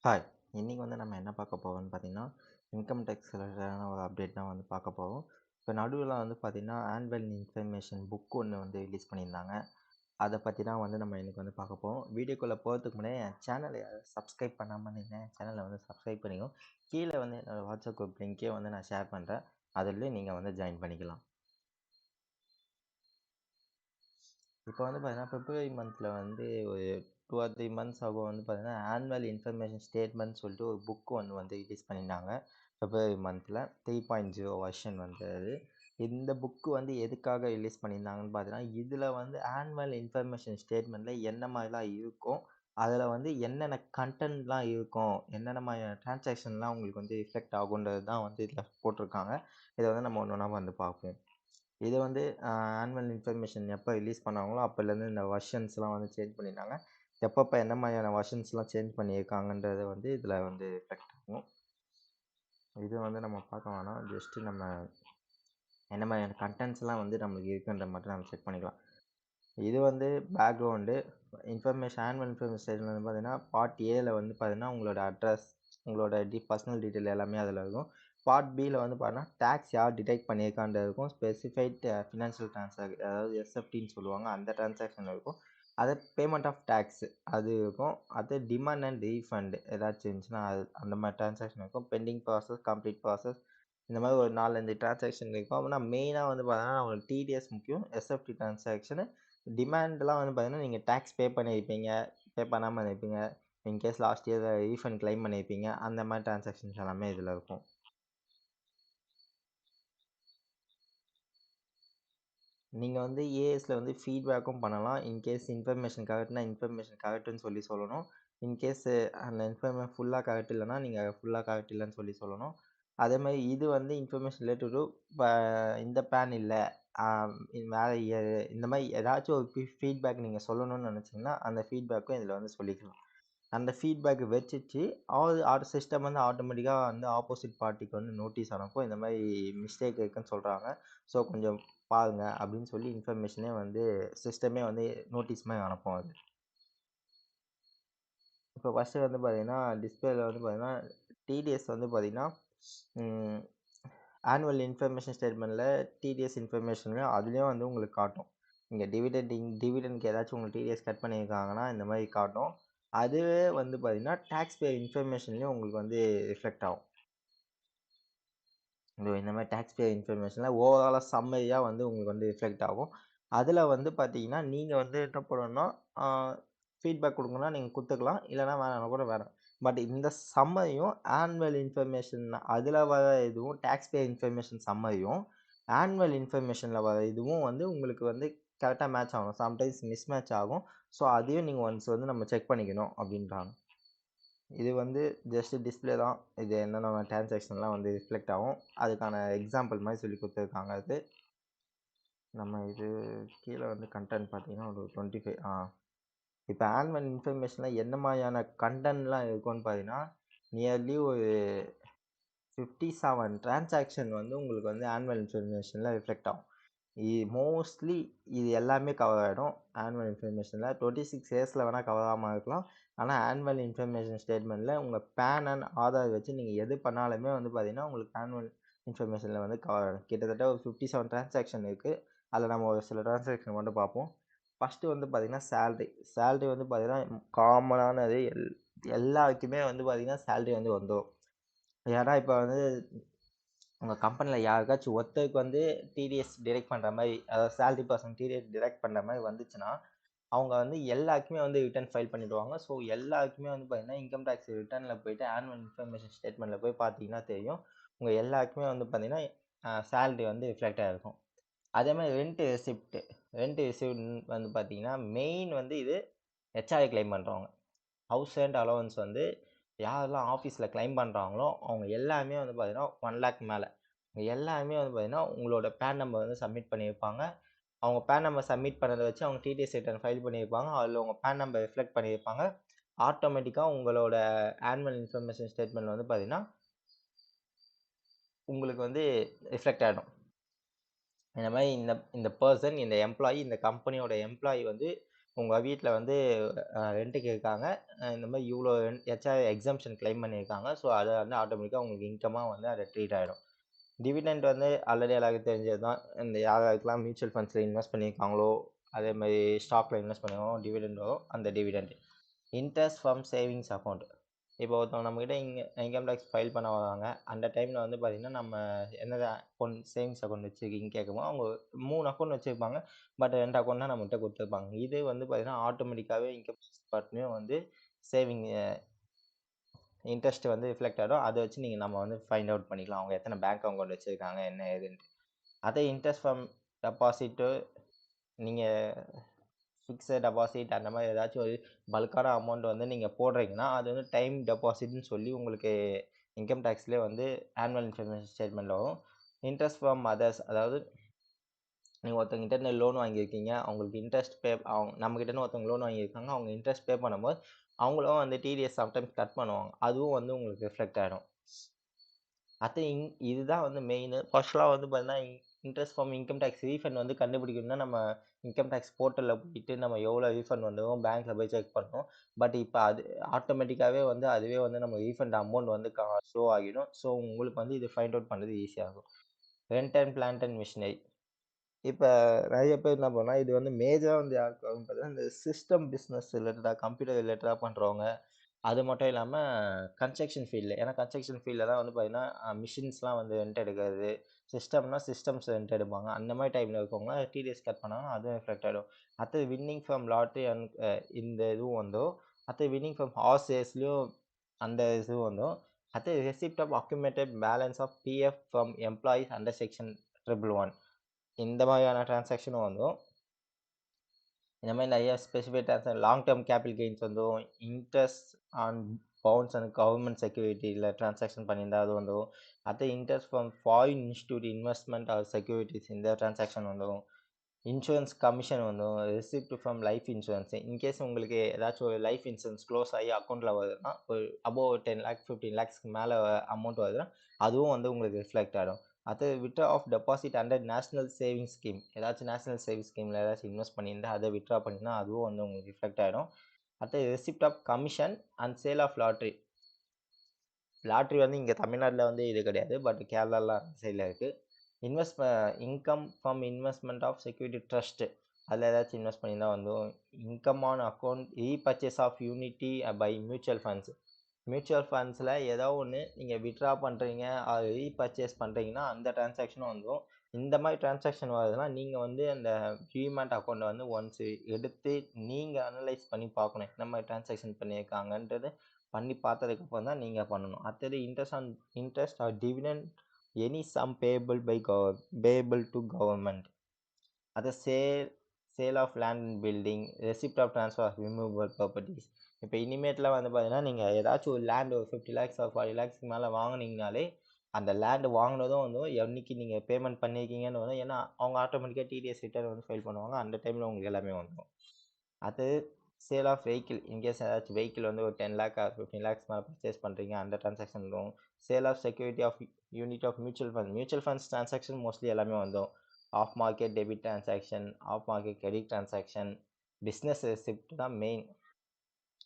Hi! இன்னைக்கு நம்ம என்ன பார்க்க போறோம்னு பார்த்தீங்கன்னா, இன்கம் டேக்ஸ் ரிலேட்டடான ஒரு அப்டேட் தான் பார்க்க போறோம். இப்ப நடுவுல பார்த்தீங்கன்னா, ஆனுவல் இன்ஃபர்மேஷன் புக் ஒண்ணு ரிலீஸ் பண்ணியிருந்தாங்க. அத பத்தி தான் நம்ம இன்னைக்கு பார்க்க போறோம். வீடியோக்குள்ள போறதுக்கு முன்னாடி என் சேனல யாரும் சப்ஸ்கிரைப் பண்ணாம இருந்தீங்கன்னா, என் சேனல சப்ஸ்கிரைப் பண்ணிக்கோங்க. கீழ என்னோட வாட்ஸ்அப் குரூப் லிங்க்கே நான் ஷேர் பண்றேன். அதிலயும் நீங்க ஜாயின் பண்ணிக்கலாம். இப்போ பார்த்தீங்கன்னா, பிப்ரவரி மந்த்ல ஒரு 2 ஆர் 3 மந்த்ஸ் ஆகும் பார்த்தீங்கன்னா, ஆனுவல் இன்ஃபர்மேஷன் ஸ்டேட்மெண்ட் சொல்லிட்டு ஒரு புக் ஒண்ணு ரிலீஸ் பண்ணியிருந்தாங்க. பிப்ரவரி மந்த்ல 3.0 வெர்ஷன் அது. இந்த புக் எதுக்காக ரிலீஸ் பண்ணியிருந்தாங்கன்னு பார்த்தீங்கன்னா, இதில ஆனுவல் இன்ஃபர்மேஷன் ஸ்டேட்மெண்ட்ல என்ன மாரிலாம் இருக்கும், அதில என்னென்ன கன்டென்ட்லாம் இருக்கும், என்னென்ன மாரியான டிரான்சாக்ஷன்லாம் உங்களுக்கு ரிஃப்ளெக்ட் ஆகுன்றது தான் இதில போட்டிருக்காங்க. இத நம்ம ஒண்ணு ஒண்ணா பார்ப்போம். இது ஆனுவல் இன்ஃபர்மேஷன் எப்போ ரிலீஸ் பண்ணாங்களோ, அப்போலேருந்து இந்த வெர்ஷன்ஸ்லாம் சேஞ்ச் பண்ணியிருந்தாங்க. எப்பப்ப என்ன மாரியான வெர்ஷன்ஸ்லாம் சேஞ்ச் பண்ணியிருக்காங்கன்றது இதில ரிஃப்ளெக்ட் ஆகும். இது நம்ம பார்க்க வேணாம். ஜஸ்ட் நம்ம என்ன மாரியான கன்டென்ட்ஸ்லாம் நம்மளுக்கு இருக்குன்றத மட்டும் நம்ம செக் பண்ணிக்கலாம். இது பேக்கிரவுண்டு ஆனுவல் இன்ஃபர்மேஷன் ஸ்டேட்மெண்ட் பார்த்தீங்கன்னா, பார்ட் ஏல பார்த்தீங்கன்னா, உங்களோட அட்ரஸ், உங்களோட பர்சனல் டீட்டெயில் எல்லாமே அதில இருக்கும். பார்ட் பில பார்த்தீங்கன்னா, டாக்ஸ் யார் டிடெக்ட் பண்ணியிருக்கான்றது இருக்கும். ஸ்பெசிஃபைட் ஃபினான்ஷியல் அதாவது எஸ்எஃப்டின்னு சொல்லுவாங்க. அந்த டிரான்சாக்ஷன் இருக்கும். அது பேமெண்ட் ஆஃப் டாக்ஸ் அது இருக்கும். அது டிமாண்ட் அண்ட் ரீஃபண்ட் ஏதாச்சும் இருந்துச்சுன்னா, அது அந்த மாரி டிரான்சாக்ஷன் இருக்கும். பெண்டிங் ப்ராசஸ், கம்ப்ளீட் ப்ராசஸ் இந்த மாரி ஒரு 4, 5 டிரான்சாக்ஷன் இருக்கும். அப்படின்னா மெயினா பார்த்தீங்கன்னா, உங்களுக்கு டிடிஎஸ் முக்கியம். எஸ்எஃப்டி டிரான்சாக்ஷனு டிமாண்ட்லாம் பார்த்தீங்கன்னா, நீங்க டாக்ஸ் பே பண்ணியிருப்பீங்க, பே பண்ணாம இருப்பீங்க. In case last year refund claim பண்ணியிருப்பீங்க. அந்த மாரி டிரான்சாக்ஷன்ஸ் எல்லாமே இதில இருக்கும். நீங்க ஏஎஸ்ல ஃபீட்பேக்கும் பண்ணலாம். இன்கேஸ் இன்ஃபர்மேஷன் கரெக்ட்னா, இன்ஃபர்மேஷன் கரெக்ட்ன்னு சொல்லணும். இன்கேஸ் அந்த ஃபுல்லா கரெக்ட் இல்லன்னா, நீங்க ஃபுல்லா கரெக்ட் இல்லன்னு சொல்லணும். அதேமாரி இது இன்ஃபர்மேஷன் ரிலேட்டட் டூ ப இந்த பேன் இல்ல. ஆ வேற இந்த மாரி ஏதாச்சும் ஒரு ஃபீட்பேக் நீங்க சொல்லணும்னு நெனச்சீங்கன்னா, அந்த ஃபீட்பேக்கும் இதில சொல்லிக்கலாம். அந்த ஃபீட்பேக் வச்சுட்டு சிஸ்டம் ஆட்டோமேட்டிக்கா ஆப்போசிட் பார்ட்டிக்கு நோட்டீஸ் அனுப்பும். இந்த மாரி மிஸ்டேக் இருக்குன்னு சொல்றாங்க. ஸோ கொஞ்சம் பாருங்க அப்படின்னு சொல்லி இன்ஃபர்மேஷனே சிஸ்டமே நோட்டீஸ் மாரி அனுப்பும் அது. இப்போ ஃபர்ஸ்ட்டு பார்த்தீங்கன்னா, டிஸ்ப்ளேல பார்த்தீங்கன்னா, டிடிஎஸ் பார்த்தீங்கன்னா, ம் ஆனுவல் இன்ஃபர்மேஷன் ஸ்டேட்மெண்ட்ல டிடிஎஸ் இன்ஃபர்மேஷன்ல அதுலயும் உங்களுக்கு காட்டும். நீங்க டிவிடெண்ட்க்கு ஏதாச்சும் உங்களுக்கு டிடிஎஸ் கட் பண்ணியிருக்காங்கன்னா, இந்த மாரி காட்டும். அதுவே பார்த்தீங்கன்னா, டாக்ஸ் பேயர் இன்ஃபர்மேஷன்லயும் உங்களுக்கு ரிஃப்ளெக்ட் ஆகும். இந்த மாரி டாக்ஸ் பேயர் இன்ஃபர்மேஷன்ல ஓவராலா சம்மரியா உங்களுக்கு ரிஃப்ளெக்ட் ஆகும். அதுல பார்த்தீங்கன்னா, நீங்க என்ன பண்ணணும்னா, ஆ ஃபீட்பேக் குடுக்கணும்னா நீங்க குடுத்துக்கலாம். இல்லன்னா வேணாம்னா கூட வேணாம். பட் இந்த சம்மரியும் ஆனுவல் இன்ஃபர்மேஷன் அதுல வர இதுவும் டாக்ஸ் பேயர் இன்ஃபர்மேஷன் சம்மரியும், ஆனுவல் இன்ஃபர்மேஷன்ல வர இதுவும் உங்களுக்கு கரெக்ட்டா மேட்ச் ஆகணும். சம்டைம்ஸ் மிஸ்மேட்ச் ஆகும். ஸோ அதையும் நீங்க ஒன்ஸ் நம்ம செக் பண்ணிக்கணும் அப்டின்றாங்க. இது ஜஸ்ட் டிஸ்ப்ளே தான். இது என்னென்ன டிரான்சாக்ஷன்லாம் ரிஃப்ளெக்ட் ஆகும். அதுக்கான எக்ஸாம்பிள் மாரி சொல்லிக் குடுத்துருக்காங்க அது. நம்ம இது கீழ கன்டென்ட் பார்த்தீங்கன்னா, ஒரு 25 இப்ப ஆனுவல் இன்ஃபர்மேஷன்ல என்ன மாரியான கன்டென்ட்லாம் இருக்கும்னு பார்த்தீங்கன்னா, நியர்லி ஒரு 57 டிரான்சாக்ஷன் உங்களுக்கு ஆனுவல் இன்ஃபர்மேஷன்ல ரிஃப்ளெக்ட் ஆகும். மோஸ்ட்லி இது எல்லாமே கவர் ஆயிடும். ஆனுவல் இன்ஃபர்மேஷன்ல 26 இயர்ஸ்ல வேணா கவர் ஆகாம இருக்கலாம். ஆனா ஆனுவல் இன்ஃபர்மேஷன் ஸ்டேட்மெண்ட்ல உங்க பான் அண்ட் ஆதார் வச்சு நீங்க எது பண்ணாலுமே பார்த்தீங்கன்னா, உங்களுக்கு ஆனுவல் இன்ஃபர்மேஷன்ல கவர் ஆயிடும். கிட்டத்தட்ட ஒரு 57 டிரான்சாக்ஷன் இருக்கு. அதுல நம்ம ஒரு சில டிரான்சாக்ஷன் மட்டும் பார்ப்போம். ஃபர்ஸ்ட்டு பார்த்தீங்கன்னா, சேலரி. சேலரி பார்த்தீங்கன்னா, காமனானது எல்லாருக்குமே பார்த்தீங்கன்னா, சேலரி வந்துரும். ஏன்னா இப்ப உங்க கம்பெனில யாருக்காச்சும் ஒருத்தருக்கு டிடிஎஸ் டிடக்ட் பண்ற மாரி, அதாவது சேலரி பெர்சன் டிடிஎஸ் டிடக்ட் பண்ற மாரி வந்துச்சுன்னா, அவங்க எல்லாருக்குமே ரிட்டர்ன் ஃபைல் பண்ணிடுவாங்க. ஸோ எல்லாருக்குமே பார்த்தீங்கன்னா, இன்கம் டாக்ஸ் ரிட்டர்ன்ல போயிட்டு ஆனுவல் இன்ஃபர்மேஷன் ஸ்டேட்மெண்ட்ல போய் பார்த்தீங்கன்னா தெரியும். உங்க எல்லாருக்குமே பார்த்தீங்கன்னா, சேலரி ரிஃப்ளெக்ட் ஆயிருக்கும். அதே மாரி ரென்ட் ரிசிப்ட் பார்த்தீங்கன்னா, மெயின் இது ஹெச்ஆர்ஏ கிளைம் பண்றவங்க. ஹவுஸ் ரென்ட் அலோவன்ஸ் யாரெல்லாம் ஆஃபீஸ்ல கிளைம் பண்றாங்களோ, அவங்க எல்லாருமே பார்த்தீங்கன்னா, 1,00,000 மேல. எல்லாருமே பார்த்தீங்கன்னா, உங்களோட பான் நம்பர் சப்மிட் பண்ணியிருப்பாங்க. அவங்க பான் நம்பர் சப்மிட் பண்ணத வச்சு அவங்க டிடிஎஸ் ரிட்டர்ன் ஃபைல் பண்ணியிருப்பாங்க. அதுல உங்க பான் நம்பர் ரிஃப்ளெக்ட் பண்ணியிருப்பாங்க. ஆட்டோமேட்டிக்கா உங்களோட ஆனுவல் இன்ஃபர்மேஷன் ஸ்டேட்மெண்ட்ல பார்த்தீங்கன்னா, உங்களுக்கு ரிஃப்ளெக்ட் ஆயிடும். இந்த மாரி இந்த இந்த பெர்சன், இந்த எம்ப்ளாயி, இந்த கம்பெனியோட எம்ப்ளாயி உங்க வீட்ல வந்து ரென்ட்டுக்கு இருக்காங்க. இந்த மாரி இவ்ளோ எக்ஸம்ப்ஷன் கிளைம் பண்ணியிருக்காங்க. ஸோ, அத வந்து ஆட்டோமேட்டிக்கா உங்களுக்கு இன்கமா வந்து அது ட்ரீட் ஆயிடும். டிவிடெண்ட் வந்து ஆல்ரெடி எல்லாருக்கும் தெரிஞ்சது தான். இந்த யார் யாருக்கெல்லாம் மியூச்சுவல் ஃபண்ட்ஸ்ல இன்வெஸ்ட் பண்ணியிருக்காங்களோ, அதே மாரி ஸ்டாக்ல இன்வெஸ்ட் பண்ணியிருக்காங்களோ டிவிடெண்ட் வரும். அந்த dividend. Interest from savings account. இப்போ ஒருத்தவங்க நம்மகிட்ட இன்கம் டேக்ஸ் ஃபைல் பண்ண வராங்க. அந்த டைம்ல வந்து பார்த்தீங்கன்னா, நம்ம என்னது சேவிங்ஸ் அக்கவுண்ட் வச்சிருக்கீங்கன்னு கேட்கும்போது, அவங்க 3 அக்கவுண்ட் வச்சிருப்பாங்க. பட் 2 அக்கவுண்ட் தான் நம்மகிட்ட குடுத்துருப்பாங்க. இது வந்து பார்த்தீங்கன்னா, ஆட்டோமேட்டிக்காவே இன்கம் டேக்ஸ் டிபார்ட்மெண்ட் வந்து சேவிங் இன்ட்ரெஸ்ட் வந்து ரிஃப்ளெக்ட் ஆயிடும். அத வச்சு நம்ம வந்து ஃபைண்ட் அவுட் பண்ணிக்கலாம். அவங்க எத்தன பேங்க் அக்கவுண்ட் வச்சிருக்காங்க, என்ன ஏதுன்ட்டு. அதே இன்ட்ரெஸ்ட் ஃப்ரம் டெபாசிட்டு நீங்க ஃபிக்ஸட் டெபாசிட் அந்த மாரி ஏதாச்சும் ஒரு பல்க்கான அமௌண்ட் வந்து நீங்க போடுறீங்கன்னா, அது வந்து டைம் டெபாசிட்ன்னு சொல்லி உங்களுக்கு இன்கம் டேக்ஸ்லயே வந்து ஆனுவல் இன்ஃபர்மேஷன் ஸ்டேட்மெண்ட்ல வரும். இன்ட்ரெஸ்ட் ஃப்ரம் அதர்ஸ் அதாவது நீங்க ஒருத்தவங்ககிட்ட லோன் வாங்கியிருக்கீங்க. அவங்களுக்கு இன்ட்ரெஸ்ட் நம்மகிட்ட இருந்து ஒருத்தவங்க லோன் வாங்கியிருக்காங்க. அவங்க இன்ட்ரெஸ்ட் பே பண்ணும்போது, அவங்களும் வந்து டிடிஎஸ் சம்டைம்ஸ் கட் பண்ணுவாங்க. அதுவும் வந்து உங்களுக்கு ரிஃப்ளெக்ட் ஆயிடும். அது இதுதான் வந்து மெயினு. ஃபர்ஸ்ட்லாம் வந்து பார்த்தீங்கன்னா, interest from income tax refund வந்து கண்டுபிடிக்கணும்னா, நம்ம இன்கம் டாக்ஸ் போர்ட்டல்ல போயிட்டு நம்ம எவ்வளோ ரீஃபண்ட் வந்தோம் பேங்க்ல போய் செக் பண்ணணும். பட் இப்ப அது ஆட்டோமேட்டிக்காவே வந்து அதுவே வந்து நம்ம ரீஃபண்ட் அமௌண்ட் வந்து ஷோ ஆகிடும். ஸோ உங்களுக்கு வந்து இது ஃபைண்ட் அவுட் பண்றது ஈஸியா இருக்கும். Rent and plant and machinery. இப்ப நெறைய பேர் என்ன பண்ணா, இது வந்து மேஜரா வந்து யாருக்கு ஆகும்னு பார்த்தீங்கன்னா, இந்த சிஸ்டம் பிசினஸ் ரிலேட்டடா, கம்ப்யூட்டர் ரிலேட்டடா பண்றவங்க. அது மட்டும் இல்லாம கன்ஸ்ட்ரக்ஷன் ஃபீல்ட்ல. ஏன்னா கன்ஸ்ட்ரக்ஷன் ஃபீல்ட்ல தான் வந்து பார்த்தீங்கன்னா, மிஷின்ஸ்லாம் வந்து ரென்ட் எடுக்கிறது. சிஸ்டம்னா சிஸ்டம்ஸ் ரென்ட் எடுப்பாங்க. அந்த மாரி டைம்ல இருக்கவங்கலாம் டிடிஎஸ் கட் பண்ணாங்கன்னா, அதுவும் ரிஃப்ளெக்ட் ஆயிடும். அடுத்தது வின்னிங் ஃப்ரம் லாட்டரி அண்ட் இந்த இதுவும் வந்துரும். அடுத்தது வின்னிங் ஃப்ரம் ஹார்ஸ் ரேஸ்லயும் அந்த இதுவும் வந்துரும். அடுத்தது receipt of accumulated balance of PF from employees under section 111 இந்த மாதிரியான டிரான்சாக்ஷனும் வந்துரும். இந்த மாரி நெறைய specified long term capital gains வந்துரும். Interest on bonds and government செக்யூரிட்டில டிரான்சாக்ஷன் பண்ணியிருந்தா அது வந்துரும். அடுத்து interest from foreign institute investment or securities இந்த டிரான்சாக்ஷன் வந்துரும். இன்சூரன்ஸ் கமிஷன் வந்துரும். Receipt from life insurance. In case உங்களுக்கு ஏதாச்சும் ஒரு லைஃப் இன்சூரன்ஸ் க்ளோஸ் ஆகி அக்கவுண்ட்ல வருதுன்னா, ஒரு அபோவ் 10 லேக் 15 லேக்ஸ்க்கு மேல அமௌண்ட் வருதுன்னா, அதுவும் வந்து உங்களுக்கு ரிஃப்ளெக்ட் ஆயிடும். அடுத்தது withdraw of deposit under national savings scheme. ஏதாச்சும் நேஷனல் சேவிங்ஸ் ஸ்கீம்ல ஏதாச்சும் இன்வெஸ்ட் பண்ணியிருந்தா, அத வித்ட்ரா பண்ணினா அதுவும் வந்து உங்களுக்கு ரிஃப்ளெக்ட் ஆயிடும். அடுத்தது receipt of commission and sale of lottery. Lottery வந்து இங்க தமிழ்நாட்டுல வந்து இது கிடையாது. பட் கேரளால அந்த சைடுல இருக்கு. Invest income from investment of security trust. அதுல ஏதாச்சும் இன்வெஸ்ட் பண்ணியிருந்தா வந்துரும். Income on account repurchase of units by mutual funds. Mutual ஃபண்ட்ஸ்ல ஏதோ ஒண்ணு நீங்க வித்ட்ரா பண்றீங்க, அது ரீபர்ச்சேஸ் பண்றீங்கன்னா, அந்த டிரான்சாக்ஷனும் வந்துரும். இந்த மாரி டிரான்சாக்ஷன் வருதுன்னா, நீங்க வந்து அந்த டீமேட் அக்கவுண்ட்ட வந்து ஒன்ஸ் எடுத்து நீங்க அனலைஸ் பண்ணி பார்க்கணும். என்ன மாரி டிரான்சாக்ஷன் பண்ணியிருக்காங்கன்றது பண்ணி பார்த்ததுக்கு அப்புறம் தான் நீங்க பண்ணணும். அடுத்தது interest or dividend any sum payable to government. அது sale of land and building, receipt of transfer of removable properties. இப்போ இனிமேட்லாம் வந்து பார்த்தீங்கன்னா, நீங்க ஏதாச்சும் ஒரு லேண்ட் ஒரு 50 லேக்ஸ் ஆர் 40 லேக்ஸ்க்கு மேல வாங்குனீங்கனாலே, அந்த லேண்ட் வாங்குனதும் வந்து என்னைக்கு நீங்க பேமெண்ட் பண்ணியிருக்கீங்கன்னு வரும். ஏன்னா, அவங்க ஆட்டோமேட்டிக்கா டிடிஎஸ் ரிட்டர்ன் வந்து ஃபைல் பண்ணுவாங்க. அந்த டைம்ல உங்களுக்கு எல்லாமே வந்துரும். அது சேல் ஆஃப் வெஹிக்கிள். இன்கேஸ் ஏதாச்சும் வெஹிக்கிள் வந்து ஒரு 10 லேக் ஆர் 15 லேக்ஸ் மேல பர்ச்சேஸ் பண்றீங்க. அந்த டிரான்சாக்ஷன் வரும். Sale of security of unit of mutual fund. Mutual funds transaction mostly எல்லாமே வந்துரும். Off market debit transaction, off market credit transaction, business receipt தான் மெயின்.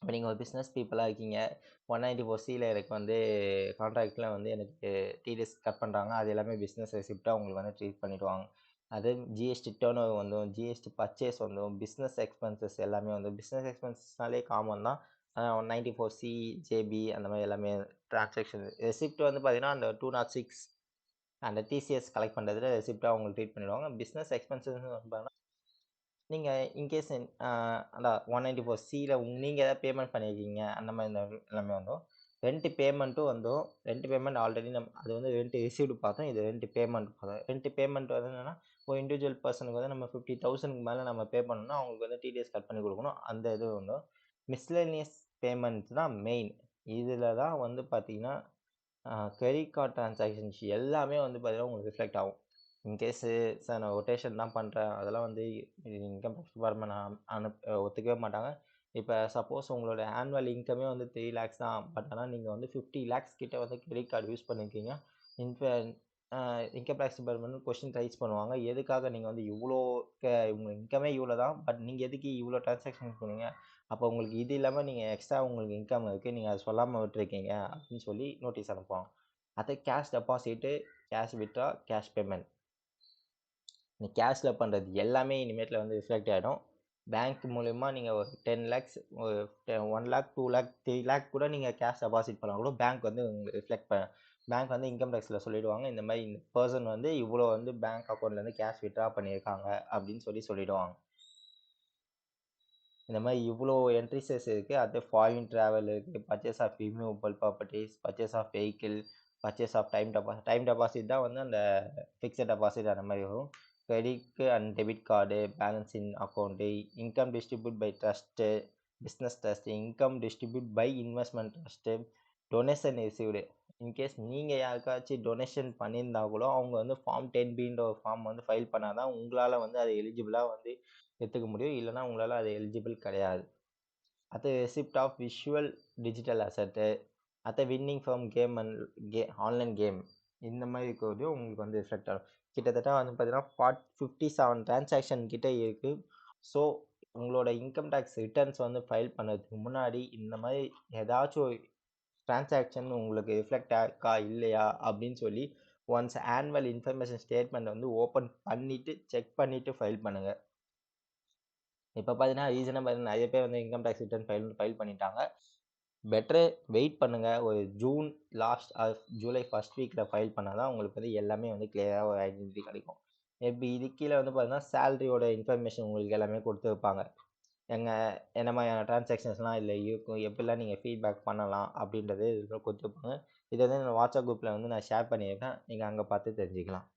இப்போ நீங்க ஒரு பிசினஸ் பீப்பிளா இருக்கீங்க. 194(c)ல எனக்கு வந்து கான்ட்ராக்ட்ல வந்து எனக்கு டிடிஎஸ் கட் பண்றாங்க. அது எல்லாமே பிசினஸ் ரெசிப்ட்டா உங்களுக்கு வந்து ட்ரீட் பண்ணிடுவாங்க. அது ஜிஎஸ்டி டர்ன் ஓவர் வந்துரும். ஜிஎஸ்டி பர்ச்சேஸ் வந்துரும். பிசினஸ் எக்ஸ்பென்சஸ் எல்லாமே வந்து பிசினஸ் எக்ஸ்பென்சஸ்னாலே காமன் தான். 194(c), ஜேபி அந்த மாரி எல்லாமே டிரான்சாக்ஷன் ரெசிப்ட் வந்து பார்த்தீங்கன்னா, அந்த 206 அந்த டிசிஎஸ் கலெக்ட் பண்றதுல ரெசிப்ட்டா உங்களுக்கு ட்ரீட் பண்ணிடுவாங்க. பிசினஸ் எக்ஸ்பென்சஸ் பார்த்தீங்கன்னா நீங்க இன்கேஸ் அதான் 194(c)ல நீங்க ஏதாவது பேமெண்ட் பண்ணியிருக்கீங்க. அந்த மாரி எல்லாமே வந்துரும். ரென்ட் பேமெண்ட்டும் வந்துரும். ரென்ட் பேமெண்ட் ஆல்ரெடி அது வந்து ரென்ட் ரிசீவ்டு பார்த்தோம். இது ரென்ட் பேமெண்ட் பார்த்தோம். ரென்ட் பேமெண்ட் வந்து என்னன்னா, ஒரு இண்டிவிஜுவல் பெர்சனுக்கு வந்து நம்ம 50,000க்கு மேல நம்ம பே பண்ணோம்னா, அவங்களுக்கு வந்து டிடிஎஸ் கட் பண்ணி குடுக்கணும். அந்த இது வந்துரும். மிஸ்செலேனியஸ் பேமெண்ட்ஸ் தான் மெயின். இதுல தான் வந்து பார்த்தீங்கன்னா கிரெடிட் கார்ட் டிரான்சாக்ஷன்ஸ் எல்லாமே வந்து பார்த்தீங்கன்னா, உங்களுக்கு ரிஃப்ளெக்ட் ஆகும். இன்கேஸு சார் நான் ரொட்டேஷன் தான் பண்றேன். அதெல்லாம் வந்து இன்கம் டேக்ஸ் டிபார்ட்மெண்ட் ஒத்துக்கவே மாட்டாங்க. இப்ப சப்போஸ் உங்களோட ஆனுவல் இன்கமே வந்து 3 லேக்ஸ் தான். பட் ஆனா நீங்க வந்து 50 லேக்ஸ் கிட்ட வந்து கிரெடிட் கார்டு யூஸ் பண்ணியிருக்கீங்க. இன்ஃப income tax department question raise பண்ணுவாங்க. எதுக்காக நீங்க வந்து இவ்ளோ உங்க இன்கமே இவ்ளோ தான். பட் நீங்க எதுக்கு இவ்ளோ டிரான்சாக்ஷன் பண்ணீங்க? அப்போ உங்களுக்கு இது இல்லாம நீங்க எக்ஸ்ட்ரா உங்களுக்கு இன்கம் இருக்கு. நீங்க அத சொல்லாம விட்டுருக்கீங்க அப்படின்னு சொல்லி நோட்டீஸ் அனுப்புவாங்க. அது cash deposit, cash withdraw, cash payment. நீ கேஷ்ல பண்றது எல்லாமே இனிமேட்ல வந்து ரிஃப்ளெக்ட் ஆயிடும். பேங்க் மூலியமா நீங்க ஒரு 10 லேக்ஸ் ஒரு 1 லேக், 2 லேக், 3 லேக் கூட நீங்க கேஷ் டெபாசிட் பண்ணா கூட பேங்க் வந்து உங்களுக்கு பேங்க் வந்து இன்கம் டேக்ஸ்ல சொல்லிடுவாங்க. இந்த மாரி இந்த பெர்சன் வந்து இவ்ளோ வந்து பேங்க் அக்கவுண்ட்ல இருந்து கேஷ் வித்ட்ரா பண்ணியிருக்காங்க அப்படின்னு சொல்லிடுவாங்க. இந்த மாரி இவ்ளோ என்ட்ரிஸஸ் இருக்கு. அடுத்து ஃபாரின் டிராவல் இருக்கு. Purchase of immovable properties, purchase of vehicle, purchase of time deposit தான் வந்து அந்த ஃபிக்ஸட் டெபாசிட் அந்த மாரி வரும். Credit and debit card, balance in account, income distribute by trust, business trust, income distribute by investment trust, donation received. In case நீங்க யாருக்காச்சும் donation பண்ணியிருந்தா கூட அவங்க வந்து ஃபார்ம் 10Bன்ற ஒரு ஃபார்ம் வந்து ஃபைல் பண்ணா தான் உங்களால வந்து அது எலிஜிபிளா வந்து எடுத்துக்க முடியும். இல்லன்னா உங்களால அது எலிஜிபிள் கிடையாது. அடுத்து receipt of visual digital asset. அடுத்து winning from game and online game. இந்த மாதிரி இருக்கிறது உங்களுக்கு வந்து ரிஃப்ளெக்ட் ஆகும். கிட்டத்தட்ட வந்து பார்த்தீங்கன்னா 57 டிரான்சாக்ஷன் கிட்ட இருக்கு. ஸோ உங்களோட இன்கம் டேக்ஸ் ரிட்டர்ன்ஸ் வந்து ஃபைல் பண்ணதுக்கு முன்னாடி இந்த மாதிரி ஏதாச்சும் ஒரு டிரான்சாக்ஷன் உங்களுக்கு ரிஃப்ளெக்ட் ஆயிருக்கா இல்லையா அப்படின்னு சொல்லி ஒன்ஸ் ஆனுவல் இன்ஃபர்மேஷன் ஸ்டேட்மெண்ட் வந்து ஓப்பன் பண்ணிட்டு செக் பண்ணிட்டு ஃபைல் பண்ணுங்க. இப்ப பார்த்தீங்கன்னா, ரீசனா பார்த்தீங்கன்னா நெறைய பேர் வந்து இன்கம் டாக்ஸ் ரிட்டர்ன் ஃபைல் பண்ணிட்டாங்க. பெட்டரு வெயிட் பண்ணுங்க. ஒரு June last R July first வீக்ல ஃபைல் பண்ணா தான் உங்களுக்கு வந்து எல்லாமே வந்து கிளியரா ஒரு ஐடென்டிட்டி கிடைக்கும். இப்ப இதுக்கு கீழ வந்து பார்த்தீங்கன்னா, சேலரியோட இன்ஃபர்மேஷன் உங்களுக்கு எல்லாமே குடுத்துருப்பாங்க. எங்க என்ன மாதிரியான டிரான்சாக்ஷன்ஸ்லாம் இதுல இருக்கும், எப்படிலாம் நீங்க ஃபீட்பேக் பண்ணலாம் அப்படின்றது இதுல குடுத்துருப்பாங்க. இத வந்து நான் வாட்ஸ்அப் குரூப்ல வந்து நான் ஷேர் பண்ணியிருக்கேன். நீங்க அங்க பார்த்து தெரிஞ்சுக்கலாம்.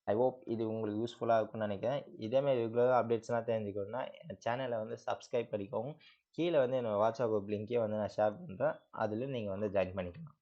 ஐ ஹோப் இது உங்களுக்கு யூஸ்ஃபுல்லா இருக்கும்னு நினைக்கிறேன். இதே மாரி ரெகுலரா அப்டேட்ஸ்லாம் தெரிஞ்சுக்கணும்னா, என் சேனல வந்து சப்ஸ்கிரைப் பண்ணிக்கோங்க. கீழ வந்து என்னோட வாட்ஸ்அப் குரூப் லிங்க்கையும் வந்து நான் ஷேர் பண்றேன். அதில நீங்க வந்து ஜாயின் பண்ணிக்கலாம்.